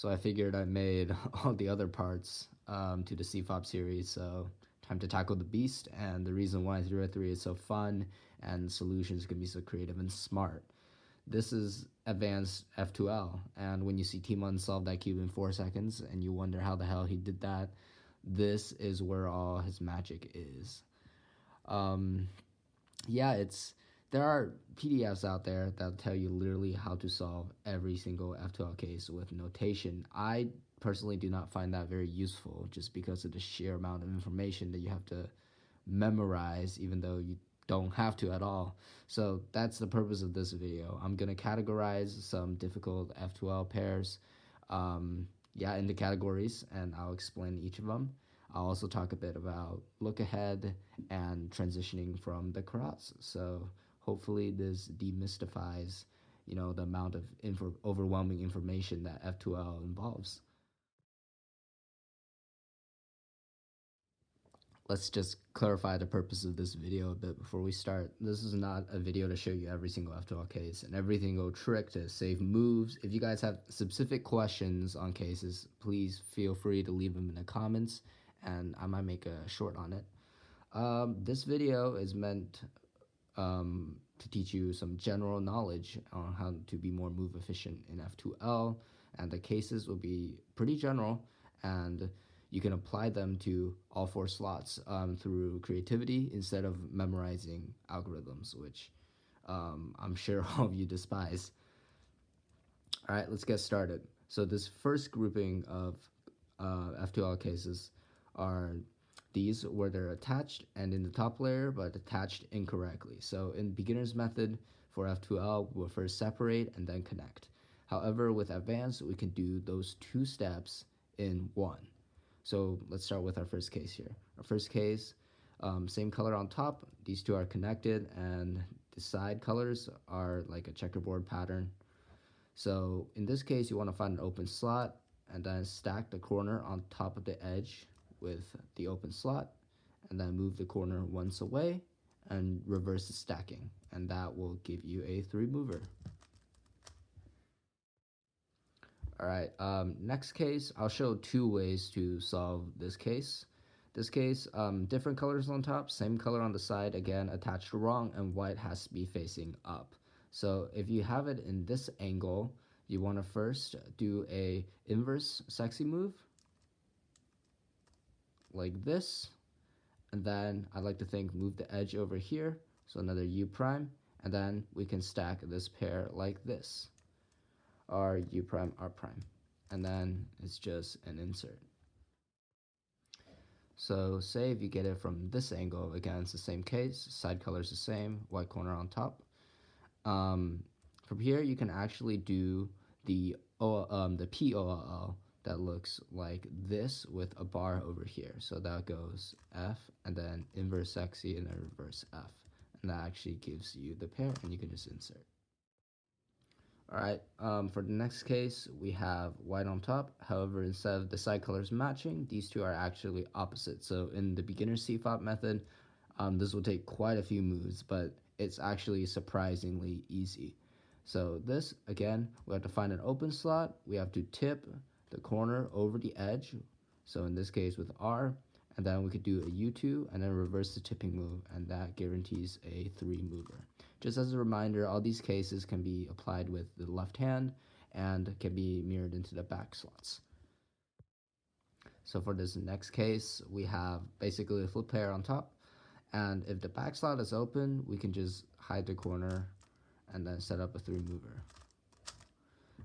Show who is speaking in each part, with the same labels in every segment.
Speaker 1: So I figured I made all the other parts to the CFOP series, so time to tackle the beast. And the reason why 303 is so fun and solutions can be so creative and smart. This is advanced F2L, and when you see Timon solve that cube in 4 seconds and you wonder how the hell he did that, this is where all his magic is. Um, yeah, there are PDFs out there that tell you literally how to solve every single F2L case with notation. I personally do not find that very useful just because of the sheer amount of information that you have to memorize, even though you don't have to at all. So that's the purpose of this video. I'm gonna categorize some difficult F2L pairs, into categories, and I'll explain each of them. I'll also talk a bit about look ahead and transitioning from the karats. So hopefully this demystifies, the amount of overwhelming information that F2L involves. Let's just clarify the purpose of this video a bit before we start. This is not a video to show you every single F2L case and every single trick to save moves. If you guys have specific questions on cases, please feel free to leave them in the comments, and I might make a short on it. This video is meant to teach you some general knowledge on how to be more move efficient in F2L, and the cases will be pretty general, and you can apply them to all 4 slots through creativity instead of memorizing algorithms, which I'm sure all of you despise. All right, let's get started. So this first grouping of F2L cases are these where they're attached and in the top layer but attached incorrectly. So in beginner's method for F2L, we'll first separate and then connect. However, with advanced, we can do those 2 steps in one. So let's start with our first case here. Our first case, same color on top. These 2 are connected, and the side colors are like a checkerboard pattern. So in this case, you want to find an open slot and then stack the corner on top of the edge with the open slot, and then move the corner once away and reverse the stacking, and that will give you a 3 mover. All right, next case, I'll show 2 ways to solve this case. This case, different colors on top, same color on the side, again, attached wrong, and white has to be facing up. So if you have it in this angle, you want to first do a inverse sexy move, like this, and then I like to think move the edge over here, so another U prime, and then we can stack this pair like this. R, U prime, R prime, and then it's just an insert. So say if you get it from this angle, again it's the same case, side color is the same, white corner on top. From here you can actually do the POLL that looks like this with a bar over here. So that goes F and then inverse sexy and then reverse F, and that actually gives you the pair, and you can just insert. Alright, for the next case, we have white on top. However, instead of the side colors matching, these 2 are actually opposite. So in the beginner CFOP method, this will take quite a few moves, but it's actually surprisingly easy. So this, again, we have to find an open slot. We have to tip the corner over the edge. So in this case with R, and then we could do a U2 and then reverse the tipping move, and that guarantees a 3 mover. Just as a reminder, all these cases can be applied with the left hand and can be mirrored into the back slots. So for this next case, we have basically a flip pair on top, and if the back slot is open, we can just hide the corner and then set up a 3 mover.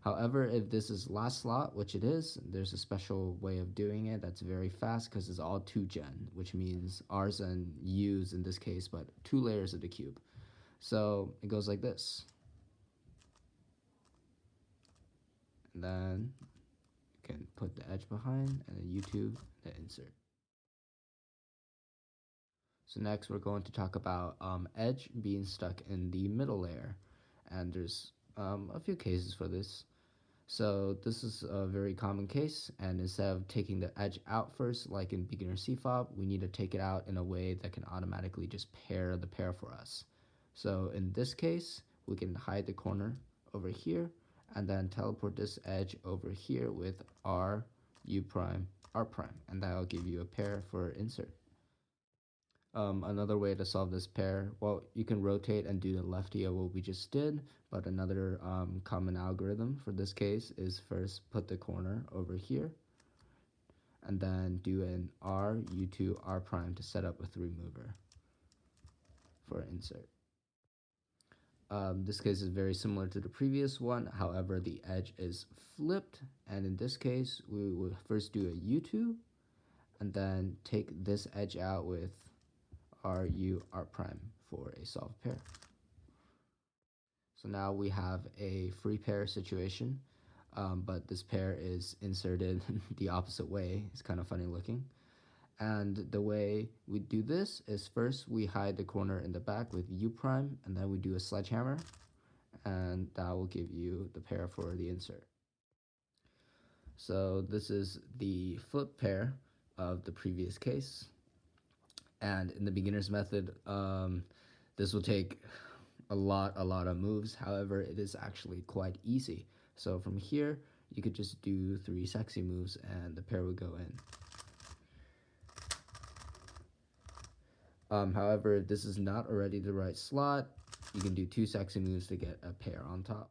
Speaker 1: However, if this is last slot, which it is, there's a special way of doing it that's very fast because it's all 2-gen, which means R's and U's in this case, but 2 layers of the cube. So it goes like this. And then you can put the edge behind, and then U2, the insert. So next we're going to talk about edge being stuck in the middle layer, and there's a few cases for this. So this is a very common case, and instead of taking the edge out first, like in beginner CFOP, we need to take it out in a way that can automatically just pair the pair for us. So in this case, we can hide the corner over here, and then teleport this edge over here with r, u prime, r prime, and that'll give you a pair for insert. Another way to solve this pair, well, you can rotate and do the lefty of what we just did, but another common algorithm for this case is first put the corner over here, and then do an r, u2, r prime to set up a 3-mover for insert. This case is very similar to the previous one, however the edge is flipped, and in this case we will first do a u2 and then take this edge out with r, u, r prime for a solved pair. So now we have a free pair situation, but this pair is inserted the opposite way. It's kind of funny looking. And the way we do this is first we hide the corner in the back with u prime, and then we do a sledgehammer, and that will give you the pair for the insert. So this is the flip pair of the previous case. And in the beginner's method, this will take a lot of moves. However, it is actually quite easy. So from here, you could just do 3 sexy moves and the pair would go in. However, if this is not already the right slot, you can do 2 sexy moves to get a pair on top.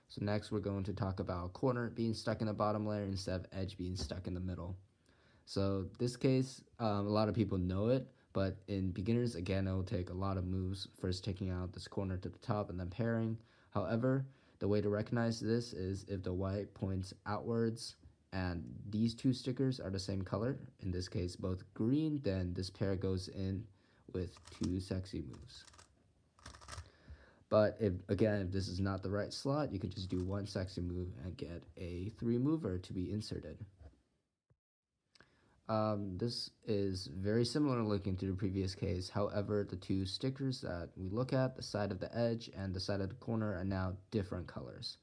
Speaker 1: So next we're going to talk about corner being stuck in the bottom layer instead of edge being stuck in the middle. So this case, a lot of people know it, but in beginners, again, it will take a lot of moves, first taking out this corner to the top and then pairing. However, the way to recognize this is if the white points outwards and these 2 stickers are the same color, in this case both green, then this pair goes in with 2 sexy moves. But if this is not the right slot, you could just do 1 sexy move and get a 3-mover to be inserted. This is very similar looking to the previous case. However, the 2 stickers that we look at, the side of the edge and the side of the corner, are now different colors.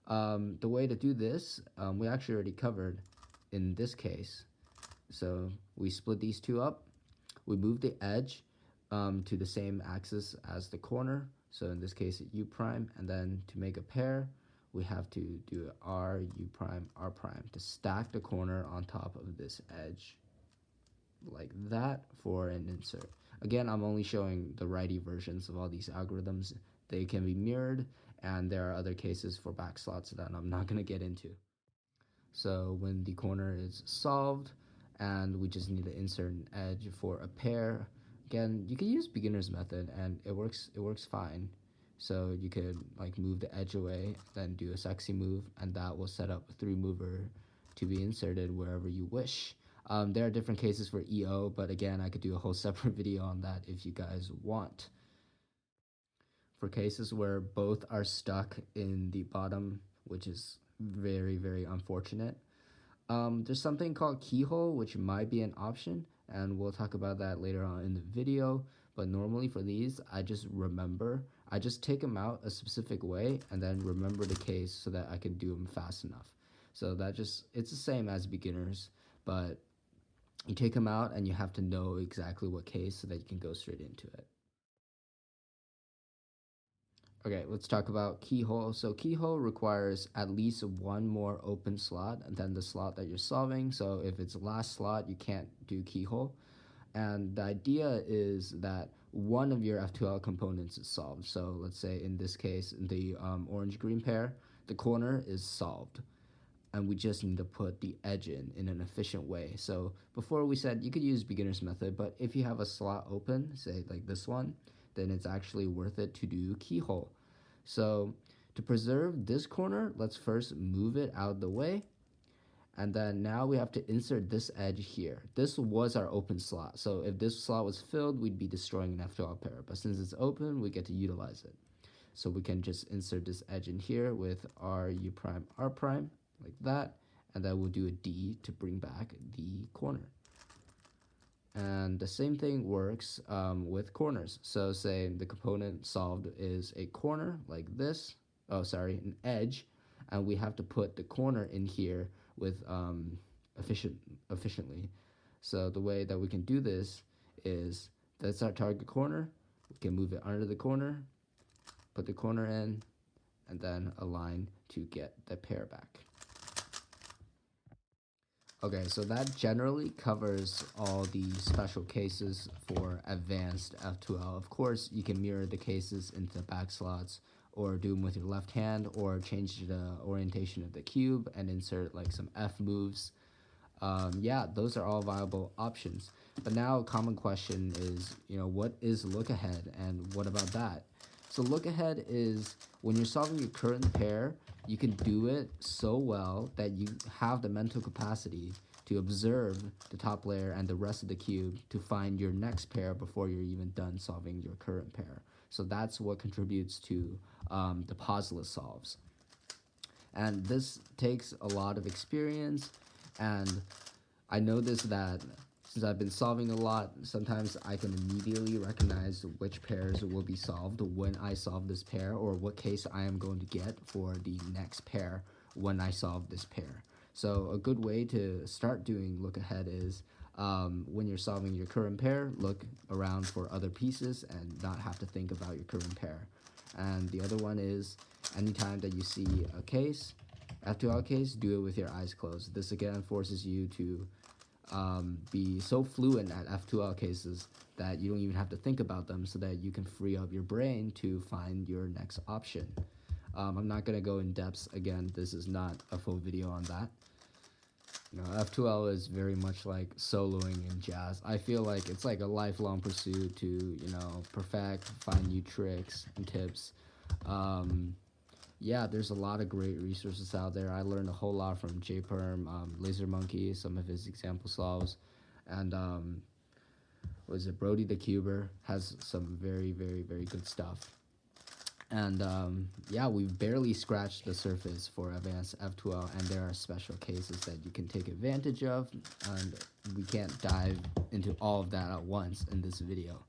Speaker 1: The way to do this, we actually already covered in this case. So we split these 2 up. We move the edge to the same axis as the corner. So in this case, u prime, and then to make a pair, we have to do r, u prime, r prime to stack the corner on top of this edge like that for an insert. Again, I'm only showing the righty versions of all these algorithms. They can be mirrored, and there are other cases for back slots that I'm not going to get into. So when the corner is solved and we just need to insert an edge for a pair, again, you can use beginner's method and it works fine. So you could like move the edge away, then do a sexy move, and that will set up a 3-mover to be inserted wherever you wish. There are different cases for EO, but again, I could do a whole separate video on that if you guys want. For cases where both are stuck in the bottom, which is very unfortunate, there's something called keyhole, which might be an option, and we'll talk about that later on in the video. But normally for these, I just take them out a specific way and then remember the case so that I can do them fast enough. So it's the same as beginners, but you take them out and you have to know exactly what case so that you can go straight into it. Okay, let's talk about keyhole. So keyhole requires at least 1 more open slot than the slot that you're solving. So if it's last slot, you can't do keyhole. And the idea is that one of your F2L components is solved. So let's say in this case, the orange-green pair, the corner is solved. And we just need to put the edge in an efficient way. So before we said you could use beginner's method, but if you have a slot open, say like this one, then it's actually worth it to do keyhole. So to preserve this corner, let's first move it out of the way. And then now we have to insert this edge here. This was our open slot. So if this slot was filled, we'd be destroying an F2L pair. But since it's open, we get to utilize it. So we can just insert this edge in here with r, u prime, r prime, like that. And then we'll do a D to bring back the corner. And the same thing works with corners. So say the component solved is a corner like this. An edge. And we have to put the corner in here with efficiently. So the way that we can do this is that's our target corner. We can move it under the corner, put the corner in, and then align to get the pair back. Okay, so that generally covers all the special cases for advanced F2L. Of course, you can mirror the cases into the back slots, or do them with your left hand, or change the orientation of the cube and insert like some F moves. Yeah, those are all viable options. But now a common question is, what is look ahead, and what about that? So look ahead is when you're solving your current pair, you can do it so well that you have the mental capacity to observe the top layer and the rest of the cube to find your next pair before you're even done solving your current pair. So that's what contributes to the pauseless solves. And this takes a lot of experience, and I noticed that since I've been solving a lot, sometimes I can immediately recognize which pairs will be solved when I solve this pair, or what case I am going to get for the next pair when I solve this pair. So a good way to start doing look ahead is when you're solving your current pair, look around for other pieces and not have to think about your current pair. And the other one is anytime that you see a case, F2L case, do it with your eyes closed. This again forces you to be so fluent at F2L cases that you don't even have to think about them, so that you can free up your brain to find your next option. I'm not going to go in depth again. This is not a full video on that. F2L is very much like soloing in jazz. I feel like it's like a lifelong pursuit to, perfect, find new tricks and tips. Yeah, there's a lot of great resources out there. I learned a whole lot from JPerm, Laser Monkey, some of his example solves, and Brody the Cuber has some very, very, very good stuff. And yeah, we've barely scratched the surface for advanced F2L, and there are special cases that you can take advantage of, and we can't dive into all of that at once in this video.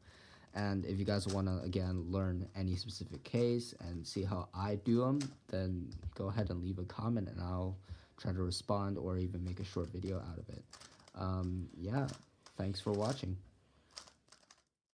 Speaker 1: And if you guys want to, again, learn any specific case and see how I do them, then go ahead and leave a comment, and I'll try to respond or even make a short video out of it. Yeah, thanks for watching.